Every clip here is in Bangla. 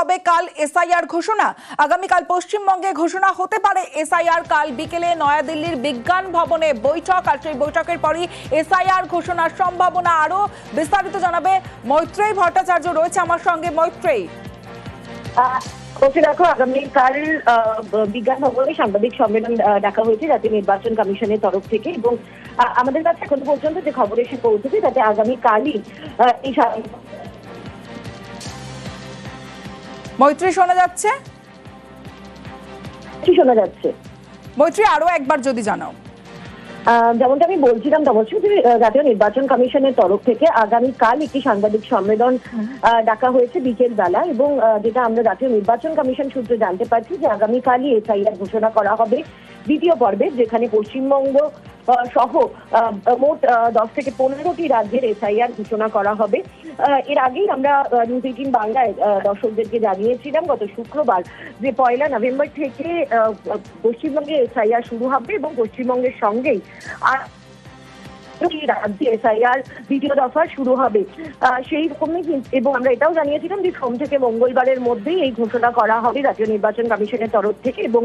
হবে কাল এসআইআর ঘোষণা। আগামীকাল পশ্চিমবঙ্গে ঘোষণা হতে পারে এসআইআর। কাল বিকেলে নয়াদিল্লির বিজ্ঞান ভবনে বৈঠক, আর সেই বৈঠকের পরই এসআইআর ঘোষণার সম্ভাবনা। আরো বিস্তারিত জানাবে মৈত্রেয়ী ভট্টাচার্য রয়েছে আমার সঙ্গে। মৈত্রেয়ী, দেখো, আগামীকাল বিজ্ঞান ভবনে সাংবাদিক সম্মেলন ডাকা হয়েছে জাতীয় নির্বাচন কমিশনের তরফ থেকে, এবং আমাদের কাছে এখন পর্যন্ত যে খবর এসে পৌঁছেছে তাতে আগামীকালই এই মৈত্রেয়ী শোনা যাচ্ছে? শোনা যাচ্ছে। মৈত্রেয়ী, আরো একবার যদি জানাও। যেমনটা আমি বলছিলাম জাতীয় নির্বাচন কমিশনের তরফ থেকে আগামীকাল একটি সাংবাদিক সম্মেলন ডাকা হয়েছে বিকেল বেলা, এবং যেটা আমরা জাতীয় নির্বাচন কমিশন সূত্রে জানতে পারছি যে আগামীকালই এসআইআর ঘোষণা করা হবে দ্বিতীয় পর্বে, যেখানে পশ্চিমবঙ্গ সহ মোট 10 থেকে 15টি রাজ্যের এসআইআর ঘোষণা করা হবে। এর আগেই আমরা নিউজ 18 বাংলায় দর্শকদেরকে জানিয়েছিলাম গত শুক্রবার যে 1 নভেম্বর থেকে পশ্চিমবঙ্গে এসআইআর শুরু হবে, এবং পশ্চিমবঙ্গের সঙ্গেই রাজ্যে এসআইআর দ্বিতীয় দফা শুরু হবে সেই রকমই। এবং আমরা এটাও জানিয়েছিলাম যে সোম থেকে মঙ্গলবারের মধ্যেই এই ঘোষণা করা হবে জাতীয় নির্বাচন কমিশনের তরফ থেকে, এবং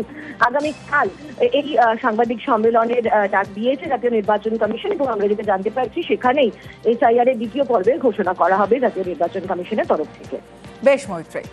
আগামীকাল এই সাংবাদিক সম্মেলনের ডাক দিয়েছে জাতীয় নির্বাচন কমিশন, এবং আমরা যেটা জানতে পারছি সেখানেই এসআইআর এর দ্বিতীয় পর্বের ঘোষণা করা হবে জাতীয় নির্বাচন কমিশনের তরফ থেকে। বেশ মৈত্রেয়ী।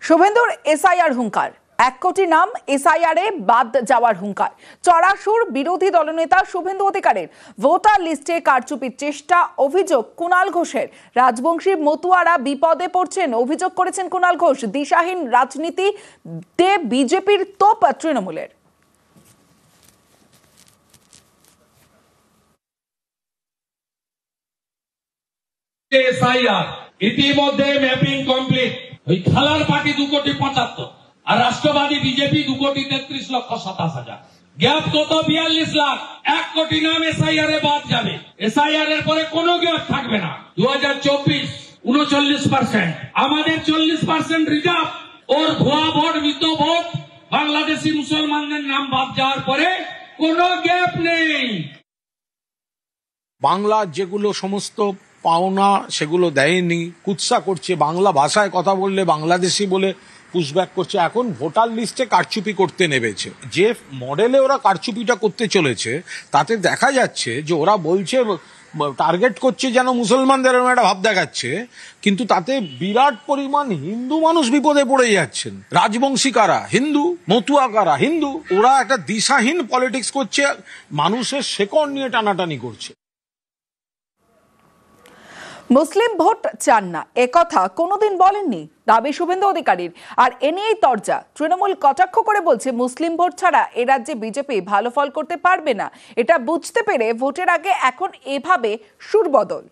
শুভেন্দুর এসআইআর হুঙ্কার, 1 কোটি নাম এসআইআরে বাদ যাওয়ার হুঙ্কার। চড়াসুর বিরোধী দলনেতা শুভেন্দু অধিকারীর। ভোটার লিস্টে কারচুপির চেষ্টা, অভিযোগ কুণাল ঘোষের। রাজবংশী মতুয়ারা বিপদে পড়ছেন, অভিযোগ করেছেন কুণাল ঘোষ। দিশাহীন রাজনীতিতে বিজেপির তোপ তৃণমূলের। এসআইআর ইতিমধ্যে ম্যাপিং কমপ্লিট। ওই খেলার পার্টি 2,75,00,000 আর রাষ্ট্রবাদী বিজেপি 2,33,27,000। গ্যাপ কত? 42 লাখ। 1 কোটি নাম এসআইআর এ বাদ যাবে। এসআইআর এর পরে কোনো গ্যাপ থাকবে না। 2024 39%, আমাদের 40% রিজার্ভ। ওর ভুয়া ভোট, মৃত ভোট, বাংলাদেশি মুসলমানদের নাম বাদ যাওয়ার পরে কোনো গ্যাপ নেই। বাংলা যেগুলো সমস্ত পাওনা সেগুলো দেয়নি, কুৎসা করছে, বাংলা ভাষায় কথা বললে বাংলাদেশি বলে পুশব্যাক করছে। এখন ভোটার লিস্টে কারচুপি করতে নেমেছে। যে মডেলে ওরা কারচুপিটা করতে চলেছে তাতে দেখা যাচ্ছে যে ওরা বলছে টার্গেট করছে যেন মুসলমানদের একটা ভাব দেখাচ্ছে, কিন্তু তাতে বিরাট পরিমাণ হিন্দু মানুষ বিপদে পড়ে যাচ্ছেন। রাজবংশী কারা হিন্দু, মতুয়া কারা হিন্দু। ওরা একটা দিশাহীন পলিটিক্স করছে, মানুষের শেকড় নিয়ে টানাটানি করছে। মুসলিম ভোট চান না একথা কোনোদিন বলেননি, দাবি শুভেন্দু অধিকারীর। আর এ নিয়েই তরজা। তৃণমূল কটাক্ষ করে বলছে মুসলিম ভোট ছাড়া এ রাজ্যে বিজেপি ভালো ফল করতে পারবে না। এটা বুঝতে পেরে ভোটের আগে এখন এভাবে সুরবদল।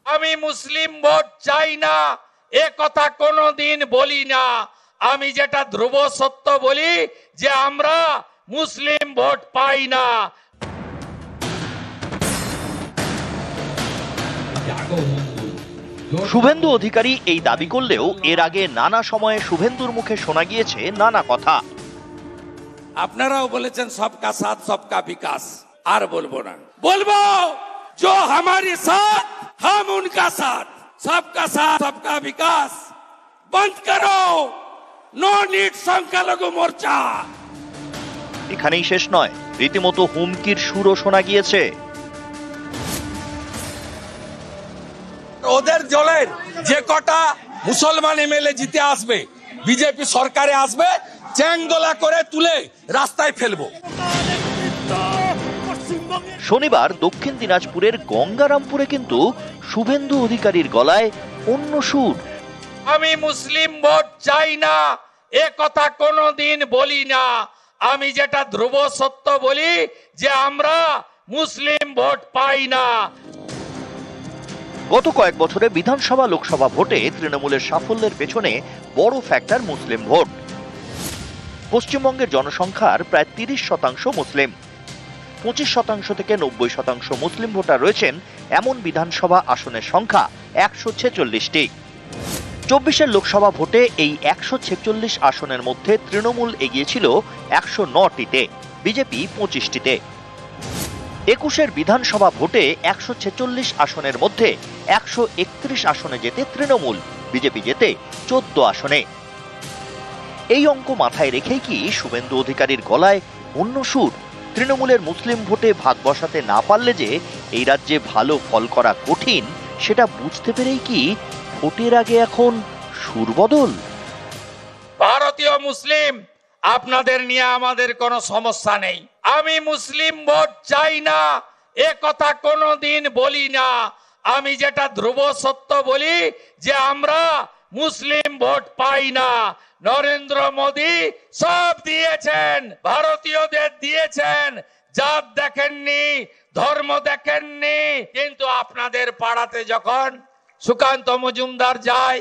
আমি মুসলিম ভোট চাই না এ কথা কোনোদিন বলি না। আমি যেটা ধ্রুব সত্য বলি যে আমরা মুসলিম ভোট পাই না। শুভেন্দু অধিকারী এই দাবি করলেও এর আগে নানা সময়ে শুভেন্দুর মুখে শোনা গিয়েছে নানা কথা। আপনারাও বলেছেন সবকা সাথ সবকা বিকাশ, আর বলবো না। বলবো जो हमारे साथ हम उनका साथ, सबका साथ सबका विकास बंद करो, नो नीड संख्यालघु मोर्चा। এখানেই শেষ নয়, রীতিমতো হুমকির সুরও শোনা গিয়েছে। ওদের দলের যে কটা মুসলমান এমএলএ জিতে আসবে, বিজেপি সরকারে আসবে, চ্যাংদোলা করে তুলে রাস্তায় ফেলবো। শনিবার দক্ষিণ দিনাজপুরের গঙ্গারামপুরে কিন্তু শুভেন্দু অধিকারীর গলায় অন্য সুর। আমি মুসলিম ভোট চাই না এ কথা কোনোদিন বলি না। আমি যেটা ধ্রুব সত্য বলি যে আমরা মুসলিম ভোট পাই না। গত কয়েক বছরে বিধানসভা লোকসভা ভোটে তৃণমূলের সাফল্যের পেছনে বড় ফ্যাক্টর মুসলিম ভোট। পশ্চিমবঙ্গের জনসংখ্যার প্রায় 30% মুসলিম। 25% থেকে 90% মুসলিম ভোটার রয়েছেন এমন বিধানসভা আসনের সংখ্যা 146টি। 24-এর লোকসভা ভোটে এই 146 আসনের মধ্যে তৃণমূল এগিয়েছিল 109টিতে, বিজেপি 25টিতে। 21-এর বিধানসভা ভোটে 146 আসনের মধ্যে 131 আসনে জেতে তৃণমূল, বিজেপি জেতে 14 আসনে। এই অঙ্ক মাথায় রেখেই কি শুভেন্দু অধিকারীর গলায় অন্য সুর? তৃণমূলের মুসলিম ভোটে ভাগ বসাতে না পারলে যে এই রাজ্যে ভালো ফল করা কঠিন, সেটা বুঝতে পেরেই কি ভোটের আগে এখন সুর বদল? ভারতীয় মুসলিম আপনাদের নিয়ে আমাদের কোনো সমস্যা নেই। আমি মুসলিম ভোট চাই না এ কথা কোনোদিন বলি না। আমি যেটা ধ্রুব সত্য বলি যে আমরা মুসলিম ভোট পাই না। নরেন্দ্র মোদী সব দিয়েছেন, ভারতীয়দের দিয়েছেন, জাত দেখেননি, ধর্ম দেখেননি। কিন্তু আপনাদের পাড়াতে যখন সুকান্ত মজুমদার যায়,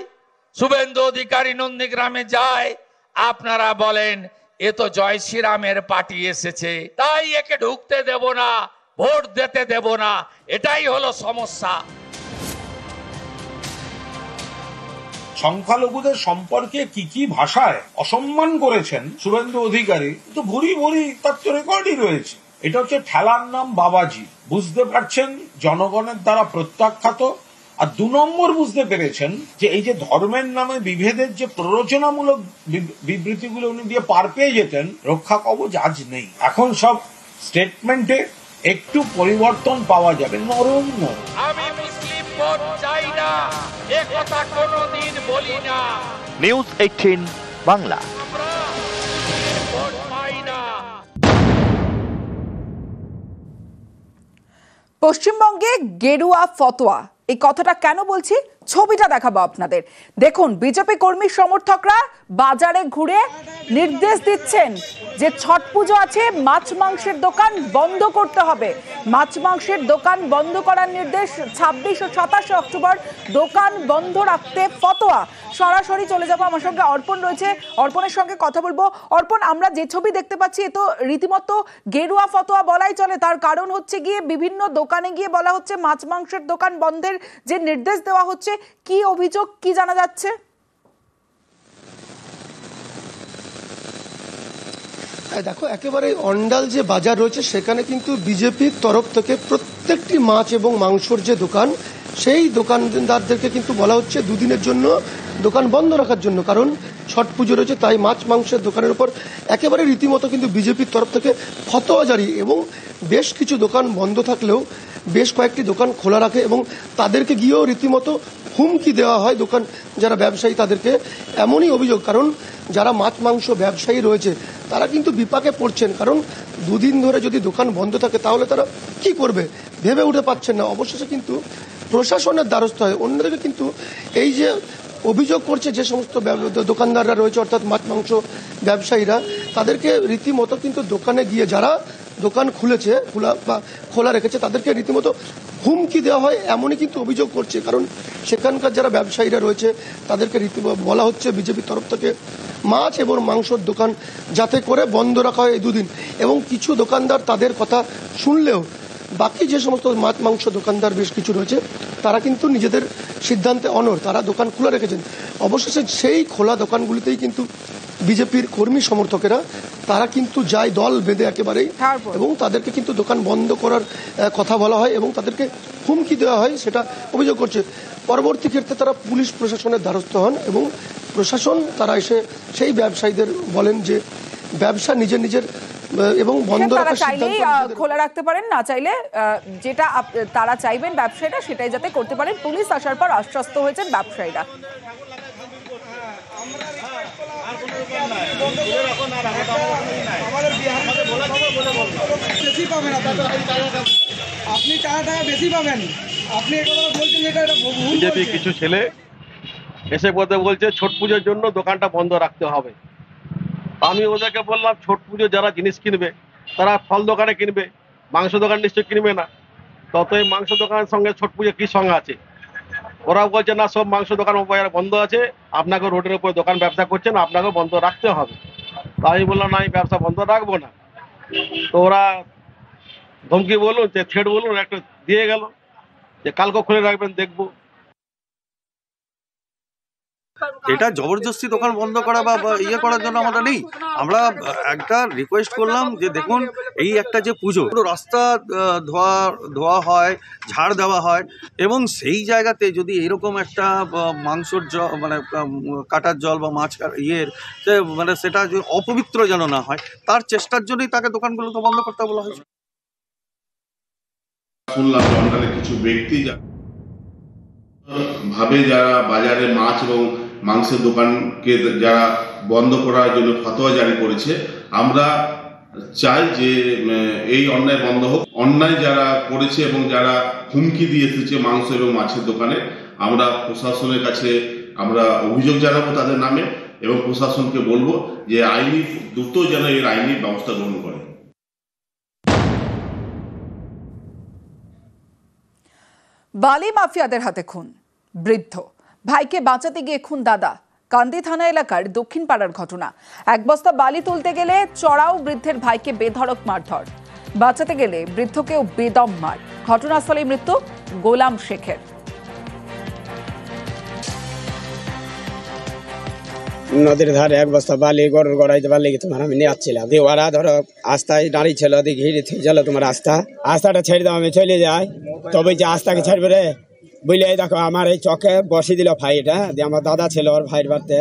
শুভেন্দু অধিকারী নন্দীগ্রামে যায়, আপনারা বলেন এ তো জয় শ্রীরামের পার্টি এসেছে, তাই একে ঢুকতে দেব না, ভোট দিতে দেব না। এটাই হলো সমস্যা। সংখ্যালঘুদের সম্পর্কে কি কি ভাষায় অসম্মান করেছেন শুভেন্দু অধিকারী, তো ভুরি ভুরি তার তো রেকর্ডই রয়েছে। এটা হচ্ছে ঠেলার নাম বাবাজি। বুঝতে পারছেন জনগণের দ্বারা প্রত্যাখ্যাত। আর 2 নম্বর বুঝতে পেরেছেন যে এই যে ধর্মের নামে বিভেদের যে প্ররোচনামূলক বিবৃতিগুলো উনি দিয়ে পার পেয়ে যেতেন, রক্ষা কবচ আজ নেই। এখন সব স্টেটমেন্টে একটু পরিবর্তন পাওয়া যাবে, নরম নরম। আমি মুসলিম ভোট চাই না এ কথা কোনোদিন বলি না। নিউজ 18 বাংলা। আমরা ভোট পাই না। পশ্চিমবঙ্গে গেরুয়া ফতোয়া, এই কথাটা কেন বলছি, ছবিটা দেখাবো আপনাদের। দেখুন, বিজেপি কর্মী সমর্থকরা বাজারে ঘুরে নির্দেশ দিচ্ছেন যে ছট পুজো আছে, মাছ মাংসের দোকান বন্ধ করতে হবে। মাছ মাংসের দোকান বন্ধ করার নির্দেশ। 26 ও 27 অক্টোবর দোকান বন্ধ রাখতে ফতোয়া। সরাসরি চলে যাবো, আমার সঙ্গে অর্পণ রয়েছে, অর্পণের সঙ্গে কথা বলবো। অর্পণ, আমরা যে ছবি দেখতে পাচ্ছি এ তো রীতিমতো গেরুয়া ফতোয়া বলাই চলে। তার কারণ হচ্ছে গিয়ে বিভিন্ন দোকানে গিয়ে বলা হচ্ছে মাছ মাংসের দোকান বন্ধের যে নির্দেশ দেওয়া হচ্ছে। কি অভিযোগ, কি জানা যাচ্ছে? দেখো, একেবারে অন্ডাল যে বাজার রয়েছে সেখানে কিন্তু বিজেপির তরফ থেকে প্রত্যেকটি মাছ এবং মাংসর যে দোকান, সেই দোকানদারদেরকে কিন্তু বলা হচ্ছে 2 দিনের জন্য দোকান বন্ধ রাখার জন্য। কারণ ছট পুজো রয়েছে, তাই মাছ মাংসের দোকানের উপর একেবারে রীতিমতো কিন্তু বিজেপির তরফ থেকে ফতোয়া জারি। এবং বেশ কিছু দোকান বন্ধ থাকলেও বেশ কয়েকটি দোকান খোলা রাখে এবং তাদেরকে গিয়েও রীতিমতো হুমকি দেওয়া হয় দোকান যারা ব্যবসায়ী তাদেরকে। এমনই অভিযোগ, কারণ যারা মাছ মাংস ব্যবসায়ী রয়েছে তারা কিন্তু বিপাকে পড়ছেন। কারণ 2 দিন ধরে যদি দোকান বন্ধ থাকে তাহলে তারা কি করবে ভেবে উঠে পাচ্ছেন না। অবশেষে কিন্তু প্রশাসনের দ্বারস্থ হয়। অন্যদিকে কিন্তু এই যে অভিযোগ করছে যে সমস্ত দোকানদাররা রয়েছে, অর্থাৎ মাছ মাংস ব্যবসায়ীরা, তাদেরকে রীতিমতো কিন্তু দোকানে গিয়ে যারা দোকান খুলেছে খোলা রেখেছে তাদেরকে রীতিমতো হুমকি দেওয়া হয়, এমনই কিন্তু অভিযোগ করছে। কারণ সেখানকার যারা ব্যবসায়ীরা রয়েছে তাদেরকে বলা হচ্ছে বিজেপির তরফ থেকে মাছ এবং মাংসর দোকান যাতে করে বন্ধ রাখা হয় এই 2 দিন। এবং কিছু দোকানদার তাদের কথা শুনলেও বাকি যে সমস্ত মাছ মাংস দোকানদার বেশ কিছু রয়েছে তারা কিন্তু নিজেদের সিদ্ধান্তে অনড়, তারা দোকান খোলা রেখেছেন। অবশেষে সেই খোলা দোকানগুলিতেই কিন্তু বিজেপির কর্মী সমর্থকেরা তারা কিন্তু যায় দল বেঁধে একেবারেই, এবং তাদেরকে কিন্তু দোকান বন্ধ করার কথা বলা হয় এবং তাদেরকে হুমকি দেওয়া হয়, সেটা অভিযোগ করছে। পরবর্তী ক্ষেত্রে তারা পুলিশ প্রশাসনের দ্বারস্থ হন এবং প্রশাসন তারা এসে সেই ব্যবসায়ীদের বলেন যে ব্যবসা নিজের এবং বন্ধ রাখার সিদ্ধান্ত খোলা রাখতে পারেন, না চাইলে যেটা তারা চাইবেন ব্যবসায়ীরা সেটাই যাতে করতে পারেন। পুলিশ আসার পর আশ্বস্ত হয়েছেন ব্যবসায়ীরা। বেশি পাবেন, আপনি 4 টাকা বেশি পাবেন। আপনি বলছেন এটা বিজেপি কিছু ছেলে এসে বলছে ছট পুজোর জন্য দোকানটা বন্ধ রাখতে হবে। আমি ওদেরকে বললাম ছট পুজো যারা জিনিস কিনবে তারা ফল দোকানে কিনবে, মাংস দোকান নিশ্চয় কিনবে না। তত এই মাংস দোকানের সঙ্গে ছট পুজো কি সঙ্গে আছে? ওরা বলছে না, সব মাংস দোকান বন্ধ আছে, আপনাকে রোডের উপর দোকান ব্যবসা করছেন, আপনাকে বন্ধ রাখতে হবে। আমি বললাম না, আমি ব্যবসা বন্ধ রাখবো না। তো ওরা ধমকি বলুন, থ্রেট বলুন, একটা দিয়ে গেল যে কালকে খুলে রাখবেন, দেখবো। এটা জবরদস্তি দোকান বন্ধ করা বা ইয়ে করার জন্য আমরা নেই। আমরা একটা রিকোয়েস্ট করলাম যে দেখুন, এই একটা যে পুজো, রাস্তা ধোয়া হয়, ঝাড় দেওয়া হয়, এবং সেই জায়গাতে যদি এরকম একটা মাংসর জল, মানে কাটার জল বা মাছ মানে সেটা যে অপবিত্র যেন না হয়, তার চেষ্টার জন্যই তাকে দোকানগুলোকে বন্ধ করতে বলা হয়েছে। শুনলাম অঞ্চলে কিছু ব্যক্তি ভাবে যারা বাজারে মাছ এবং মাংসের দোকানকে যারা বন্ধ করার জন্য ফতোয়া জারি করেছে, আমরা চাই যে এই অন্যায় বন্ধ হোক। অন্যায় যারা করেছে এবং যারা হুমকি দিয়ে এসেছে মাংস এবং মাছের দোকানে, আমরা প্রশাসনের কাছে আমরা অভিযোগ জানাবো তাদের নামে, এবং প্রশাসনকে বলবো যে আইনি দ্রুত যেন এর আইনি ব্যবস্থা গ্রহণ করে। বালি মাফিয়াদের হাতে খুন বৃদ্ধ, ভাইকে বাঁচাতে গিয়ে খুন দাদা। কান্দি থানা এলাকার দক্ষিণ পাড়ার ঘটনা। এক বস্তা বালি তুলতে গেলে চড়াও বৃদ্ধের ভাইকে বেধড়ক মারধর, বাঁচাতে গেলে বৃদ্ধকেও বেদম মার। ঘটনাস্থলে মৃত্যু গোলাম শেখের। নদীর ধারে এক বস্তা বালি গরুর গড়াইতে পারলে তোমার আমি নিয়ে আসছিলাম, দিয়ে ওরা ধরো আস্তায় দাঁড়িয়ে ছিল, দিয়ে ঘিরে ছিল তোমার আস্তাটা ছেড়ে দাও, আমি চলে যাই, তবে যে আস্তাকে ছাড়বে রে বুঝলে, দেখো আমার এই চকে বসে দিল ফাইটা, দিয়ে আমার দাদা ছিল ওর ভাইয়ের বাড়িতে,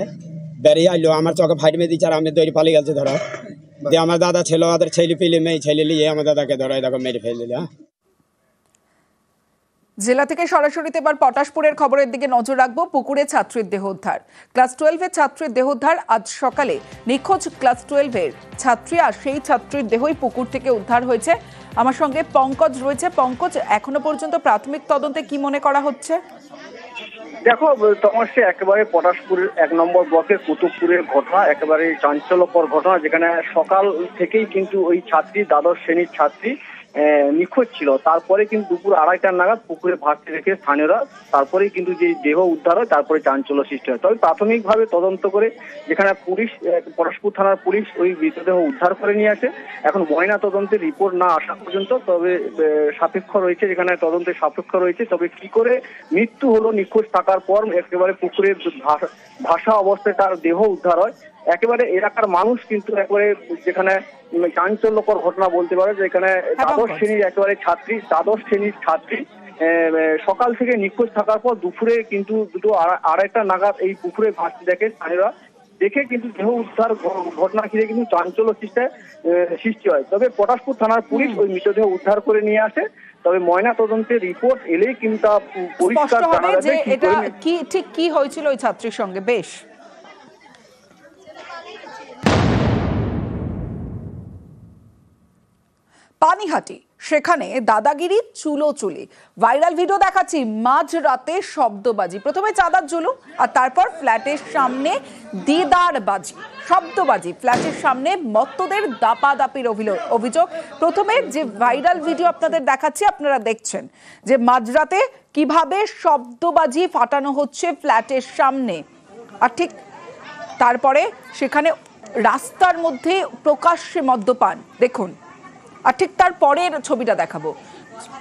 বেরিয়ে আইলো আমার চকে ফাইট মেয়ে দিচ্ছে, আর আমি দৌড়ি পালিয়ে গেছে ধরো, দিয়ে আমার দাদা ছিল ওদের ছেলে পিলে মেয়ে ছেলে নিয়ে আমার দাদাকে ধরো দেখো মেরে ফেলে দিল। জেলা থেকে সরাসরি এবার পটাশপুরের খবরের দিকে নজর রাখবো। পুকুরে ছাত্রীর দেহ উদ্ধার। ক্লাস 12-এর ছাত্রীর দেহ উদ্ধার আজ সকালে। নিখোঁজ ক্লাস 12-এর ছাত্রী, আর সেই ছাত্রীর দেহই পুকুর থেকে উদ্ধার হয়েছে। আমার সঙ্গে পঙ্কজ রয়েছে। পঙ্কজ, এখনো পর্যন্ত প্রাথমিক তদন্তে কি মনে করা হচ্ছে? দেখো তমস্যা, একেবারে পটাশপুরের 1 নম্বর ব্লকের কুতুবপুরের ঘটনা, একেবারে চাঞ্চল্যকর ঘটনা, যেখানে সকাল থেকেই কিন্তু ওই ছাত্রী, দ্বাদশ শ্রেণীর ছাত্রী নিখোঁজ ছিল। তারপরে কিন্তু দুপুর 2:30 নাগাদ পুকুরে ভাসতে রেখে স্থানীয়রা তারপরেই কিন্তু যে দেহ উদ্ধার হয়, তারপরে চাঞ্চল্য সৃষ্টি হয়। তবে প্রাথমিকভাবে তদন্ত করে যেখানে পুলিশ, পটাশপুর থানার পুলিশ ওই মৃতদেহ উদ্ধার করে নিয়ে আসে। এখন ময়না তদন্তের রিপোর্ট না আসা পর্যন্ত তবে সাপেক্ষ রয়েছে, যেখানে তদন্তের সাপেক্ষ রয়েছে। তবে কি করে মৃত্যু হলো নিখোঁজ থাকার পর একেবারে পুকুরের ভাসা অবস্থায় তার দেহ উদ্ধার হয়, একেবারে এলাকার মানুষ কিন্তু একেবারে যেখানে চাঞ্চল্যকর ঘটনা বলতে পারে, যেখানে দ্বাদশ শ্রেণীর ছাত্রী সকাল থেকে নিখোঁজ থাকার পর দুপুরে কিন্তু 2:30 নাগাদ এই পুকুরে ভাসতে দেখে স্থানীয়রা, দেখে কিন্তু দেহ উদ্ধার ঘটনা ঘিরে কিন্তু চাঞ্চল্য সৃষ্টি হয়। তবে পটাশপুর থানার পুলিশ ওই মৃতদেহ উদ্ধার করে নিয়ে আসে। তবে ময়না তদন্তের রিপোর্ট এলেই কিন্তু তা পরিষ্কার জানা যাবে যে এটা ঠিক কি হয়েছিল ওই ছাত্রীর সঙ্গে। বেশ, পানিহাটি, সেখানে দাদাগিরি চুলোচুলি। ভাইরাল ভিডিও দেখাচ্ছি। মাঝ রাতে শব্দবাজি, প্রথমে চাঁদার জুলুম, আর তারপর ফ্ল্যাটের সামনে দিদারবাজি, শব্দবাজি। ফ্ল্যাটের সামনে মত্তদের দাপাদাপির অভিযোগ। প্রথমে যে ভাইরাল ভিডিও আপনাদের দেখাচ্ছি, আপনারা দেখছেন যে মাঝরাতে কিভাবে শব্দবাজি ফাটানো হচ্ছে ফ্ল্যাটের সামনে, আর ঠিক তারপরে সেখানে রাস্তার মধ্যে প্রকাশ্যে মদ্যপান। দেখুন, আর ঠিক তার পরের ছবিটা দেখাবো।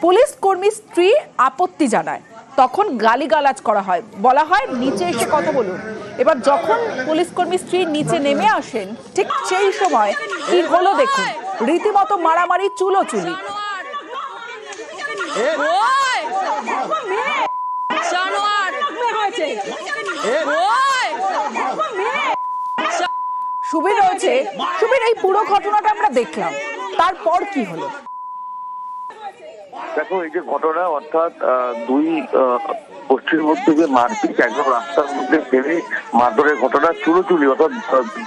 পুলিশ কর্মী স্ত্রী আপত্তি জানায়, তখন গালিগালাজ করা হয়, বলা হয় নিচে এসে কথা বলুন। এবার যখন পুলিশ কর্মী স্ত্রী নিচে নেমে আসেন, ঠিক সেই সময় কি হলো দেখুন, রীতিমতো মারামারি, চুলোচুলি। সুবীর রয়েছে। সুবীর, এই পুরো ঘটনাটা আমরা দেখলাম, তারপর কি হলো? দেখো, এই যে ঘটনা, অর্থাৎ দুই গোষ্ঠীর মধ্যে যে মারপিট, একদম রাস্তার মধ্যে ফেলে মারধরের ঘটনা, চুলোচুলি, অর্থাৎ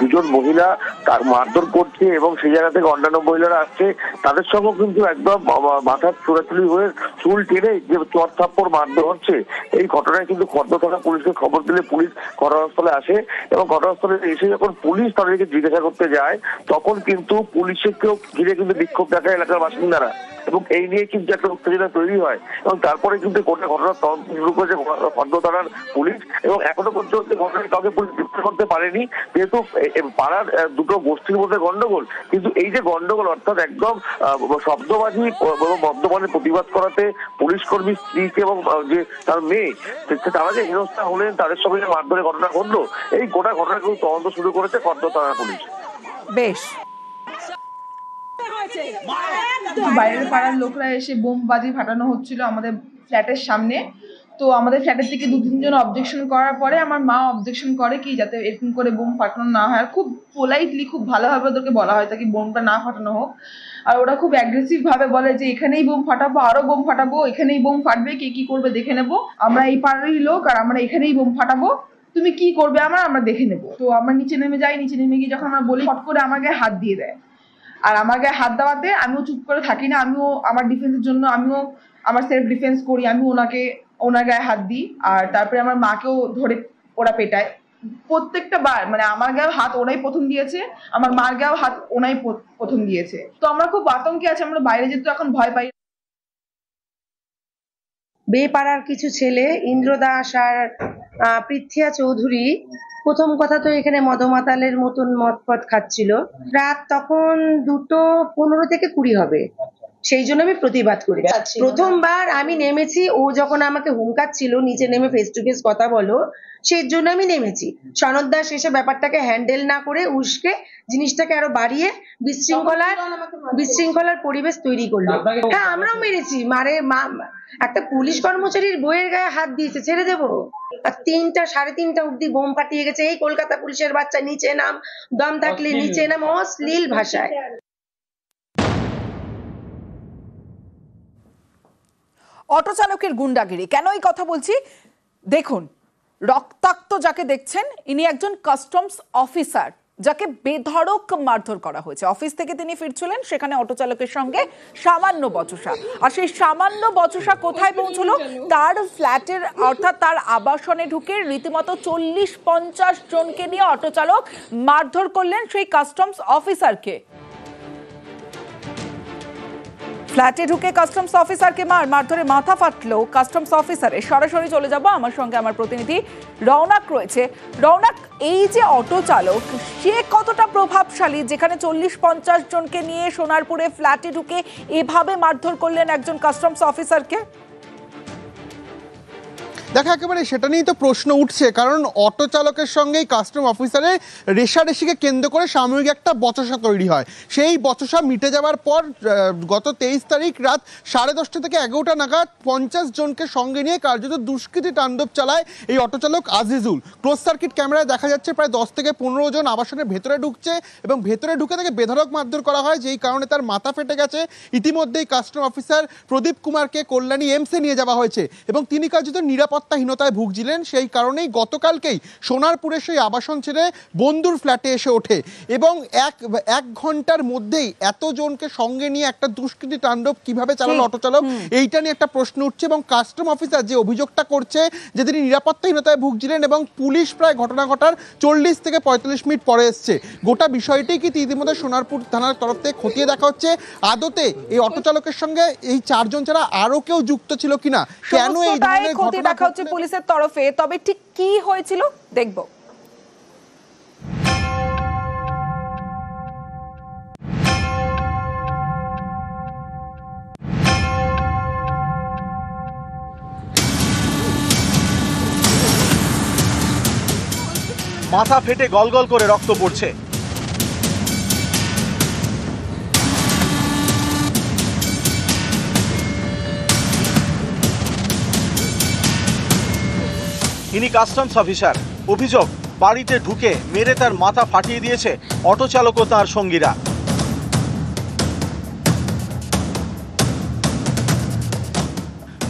দুজন মহিলা তার মারধর করছে এবং সেই জায়গা থেকে অন্যান্য মহিলারা আসছে, তাদের সঙ্গে কিন্তু একদম মাথার চোরাচুরি হয়ে চুল টেনে যে চর থাপ্পড় মারধর হচ্ছে। এই ঘটনায় কিন্তু খর্দ থানা পুলিশকে খবর দিলে পুলিশ ঘটনাস্থলে আসে, এবং ঘটনাস্থলে এসে যখন পুলিশ তাদেরকে জিজ্ঞাসা করতে যায়, তখন কিন্তু পুলিশকেও ঘিরে কিন্তু বিক্ষোভ দেখায় এলাকার বাসিন্দারা, এবং এই নিয়ে কিন্তু একটা উত্তেজনা উত্তেজনা তৈরি হয় এবং তারপরে কিন্তু গোটা ঘটনার তদন্ত শুরু করেছে খর্দ থানার পুলিশ এবং এখনো পর্যন্ত ঘটনায় কাউকে পুলিশ গ্রেফতার করতে পারেনি, যেহেতু পাড়ার দুটো গোষ্ঠীর মধ্যে গন্ডগোল। কিন্তু এই যে গন্ডগোল অর্থাৎ একদম শব্দবাজি এবং মদ্যপানের প্রতিবাদ করাতে পুলিশ কর্মী স্ত্রীকে এবং যে তার মেয়ে তারা যে হেনস্থা হলেন, তাদের সঙ্গে মারধরের ঘটনা ঘটলো, এই গোটা ঘটনা কিন্তু তদন্ত শুরু করেছে খর্দ থানার পুলিশ। বেশ, বাইরের পাড়ার লোকরা এসে বোমবাজি ফাটানো হচ্ছিল আমাদের ফ্ল্যাটের সামনে। তো আমাদের ফ্ল্যাটের থেকে 2-3 জন অবজেকশন করার পরে আমার মা অবজেকশন করে কি যাতে এরকম করে বোম ফাটানো না হয়। খুব পোলাইটলি, খুব ভালোভাবে ওদেরকে বলা হয় তাকে বোমটা না ফাটানো হোক। আর ওরা খুব অ্যাগ্রেসিভ ভাবে বলে যে এখানেই বোম ফাটাবো, আরো বোম ফাটাবো, এখানেই বোম ফাটবে, কে কি করবে দেখে নেবো, আমরা এই পাড়ারই লোক আর আমরা এখানেই বোম ফাটাবো, তুমি কি করবে আমরা দেখে নেবো। তো আমরা নিচে নেমে যাই, নিচে নেমে গিয়ে যখন আমরা বলি, ফট করে আমার গায়ে হাত দিয়ে দেয়। আর আমার গায়ে হাত দেওয়াতে আমিও চুপ করে থাকি না, আমিও আমার ডিফেন্সের জন্য আমিও আমার সেলফ ডিফেন্স করি, আমি ওনার গায়ে হাত দিই। আর তারপরে আমার মাকেও ধরে ওরা পেটায় প্রত্যেকটা বার, মানে আমার গায়েও হাত ওরাই প্রথম দিয়েছে, আমার মার গায়েও হাত ওনাই প্রথম দিয়েছে। তো আমরা খুব আতঙ্কে আছি, আমরা বাইরে যেতে এখন ভয় পাই। বেপাড়ার কিছু ছেলে ইন্দ্র দাস আর পৃথ্বিয়া চৌধুরী প্রথম কথা তো এখানে মদমাতালের মতন মদ পদ খাচ্ছিল। রাত তখন 2:15 থেকে 20 হবে, সেই জন্য আমি প্রতিবাদ করি। প্রথমবার আমি নেমেছি, ও যখন আমাকে হুমকাচ্ছিল নিচে নেমে ফেস টু ফেস কথা বলো, সেই জন্য আমি নেমেছি। সনদ দাস এসে ব্যাপারটাকে হ্যান্ডেল না করে উস্কে জিনিসটাকে আরো বাড়িয়ে বিশৃঙ্খলার পরিবেশ তৈরি করলো। হ্যাঁ, আমরাও মেরেছি, একটা পুলিশ কর্মচারীর বইয়ের গায়ে হাত দিয়েছে, ছেড়ে দেবো? আর 3টা-3:30 অব্দি বোম ফাটিয়ে গেছে। এই কলকাতা পুলিশের বাচ্চা, নিচে নাম, দম থাকলে নিচে নাম, অশ্লীল ভাষায়। অটো চালকের গুন্ডাগিরি, কেন এই কথা বলছি দেখুন। রক্তাক্ত যাকে দেখছেন, ইনি একজন কাস্টমস অফিসার, যাকে বেধড়ক মারধর করা হয়েছে। অফিস থেকে তিনি ফিরছিলেন, সেখানে অটো চালকের সঙ্গে সামান্য বচসা। আর সেই সামান্য বচসা কোথায় পৌঁছলো? তার ফ্ল্যাটের অর্থাৎ তার আবাসনে ঢুকে রীতিমতো 40-50 জনকে নিয়ে অটো চালক মারধর করলেন সেই কাস্টমস অফিসারকে। ফ্ল্যাটে ঢুকে কাস্টমস অফিসারকে মারধরে মাথা ফাটলো কাস্টমস অফিসারের। সরাসরি চলে যাব, আমার সঙ্গে আমার প্রতিনিধি রৌনক রয়েছে। রৌনক, এই যে অটো চালক, সে কতটা প্রভাবশালী যেখানে 40-50 জনকে নিয়ে সোনারপুরে ফ্ল্যাটে ঢুকে এভাবে মারধর করলেন একজন কাস্টমস অফিসারকে? দেখো, একেবারে সেটা নিয়েই তো প্রশ্ন উঠছে, কারণ অটো চালকের সঙ্গেই কাস্টম অফিসারের রেষারেষিকে কেন্দ্র করে সাময়িক একটা বচসা তৈরি হয়। সেই বচসা মিটে যাওয়ার পর গত 23 তারিখ রাত 10:30 থেকে 11টা নাগাদ 50 জনকে সঙ্গে নিয়ে কার্যত দুষ্কৃতী তাণ্ডব চালায় এই অটো চালক আজিজুল। ক্লোজ সার্কিট ক্যামেরায় দেখা যাচ্ছে প্রায় 10 থেকে 15 জন আবাসনের ভেতরে ঢুকছে এবং ভেতরে ঢুকে তাকে বেধড়ক মারধর করা হয়, যেই কারণে তার মাথা ফেটে গেছে। ইতিমধ্যেই কাস্টম অফিসার প্রদীপ কুমারকে কল্যাণী এমসে নিয়ে যাওয়া হয়েছে এবং তিনি কার্যত নিরাপত্তাহীনতায় ভুগছিলেন। সেই কারণেই গতকালকেই সোনারপুরে সেই আবাসন ছেড়ে বন্ধুর ফ্ল্যাটে এসে ওঠে এবং এক ঘন্টার মধ্যেই এতজনকে সঙ্গে নিয়ে একটা দুষ্কৃতী তাণ্ডব কিভাবে চালালো অটো চালক, এইটা নিয়ে একটা প্রশ্ন উঠছে। এবং কাস্টম অফিসার যে অভিযোগটা করছে যে তিনি নিরাপত্তাহীনতায় ভুগছিলেন এবং পুলিশ প্রায় ঘটনা ঘটার 40 থেকে 45 মিনিট পরে এসছে। গোটা বিষয়টি কি ইতিমধ্যে সোনারপুর থানার তরফ থেকে খতিয়ে দেখা হচ্ছে আদতে এই অটো চালকের সঙ্গে এই 4 জন ছাড়া আরো কেউ যুক্ত ছিল কিনা, কেন এই ধরনের ঘটনা দেখা হচ্ছে পুলিশের তরফে। তবে ঠিক কি হয়েছিল দেখব। মাথা ফেটে গলগল করে রক্ত পড়ছে। ইনি কাস্টমস অফিসার। অভিযোগ, বাড়িতে ঢুকে মেরে তার মাথা ফাটিয়ে দিয়েছে অটো চালক ও তার সঙ্গীরা।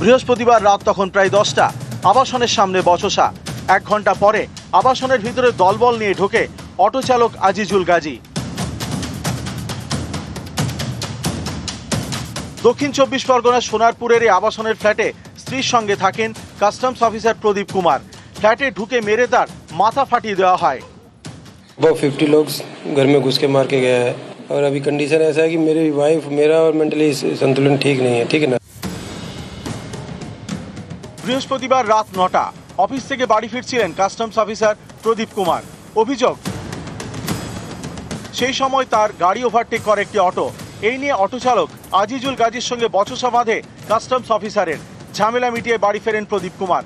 বৃহস্পতিবার রাত তখন প্রায় 10টা। আবাসনের সামনে বচসা। 1 ঘন্টা পরে আবাসনের ভিতরে দলবল নিয়ে ঢোকে অটো চালক আজিজুল গাজী। দক্ষিণ 24 পরগনার সোনারপুরের এই আবাসনের ফ্ল্যাটে স্ত্রীর সঙ্গে থাকেন কাস্টমস অফিসার প্রদীপ কুমার। फ्लैटे ढुके मेरे तार माथा फाटी दिया है। वो 50 लोग घर में घुस के मार के गया है और अभी कंडीशन ऐसा है कि मेरी वाइफ, मेरा और मेंटली संतुलन ठीक नहीं है। ठीक है ना। বৃহস্পতিবার রাত 9টা অফিস থেকে বাড়ি ফিরছিলেন কাস্টমস অফিসার প্রদীপ কুমার। অভিযোগ, সেই সময় তার গাড়ি ওভারটেক করে একটি অটো। এই নিয়ে অটো চালক আজিজুল গাজীর সঙ্গে বচসা বাঁধে কাস্টমস অফিসারের। ঝামেলা মিটিয়ে বাড়ি ফেরেন প্রদীপ কুমার,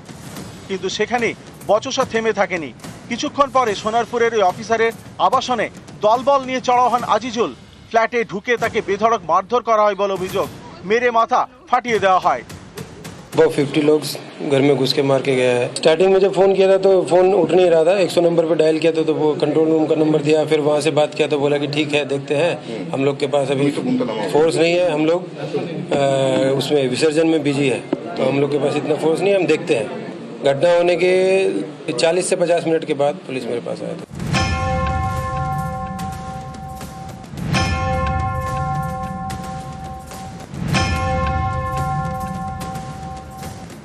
কিন্তু সেখানে বচসা থেমে থাকেনি। কিছুক্ষণ পরে সোনারপুরের ওই অফিসারের আবাসনে দলবল নিয়ে চড়াও হন আজিজুল। ফ্ল্যাটে ঢুকে তাকে বেধড়ক মারধর করা হয় বলে অভিযোগ। মেরে মাথা ফাটিয়ে দেওয়া হয়। वो 50 लोग घर में घुस के मार के गया है। स्टार्टिंग में जब फोन किया था तो फोन उठ नहीं रहा था। 100 नंबर पे डायल किया था तो वो कंट्रोल रूम का नंबर दिया, फिर वहाँ से बात किया तो बोला कि ठीक है देखते हैं, हम लोग के पास अभी फोर्स नहीं है, हम लोग उसमें विसर्जन में बिजी है, तो हम लोग के पास इतना फोर्स नहीं है, हम देखते हैं। घटना होने के 40 से 50 मिनट के बाद पुलिस मेरे पास आया था।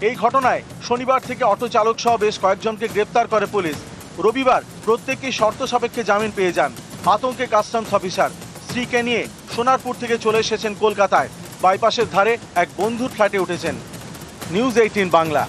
এই ঘটনায় শনিবার থেকে অটো চালক সহ বেশ কয়েকজনকে গ্রেপ্তার করে পুলিশ। রবিবার প্রত্যেককেই শর্ত সাপেক্ষে জামিন পেয়ে যান। আতঙ্কে কাস্টমস অফিসার স্ত্রীকে নিয়ে সোনারপুর থেকে চলে এসেছেন কলকাতায়। বাইপাসের ধারে এক বন্ধুর ফ্ল্যাটে উঠেছেন। নিউজ 18 বাংলা।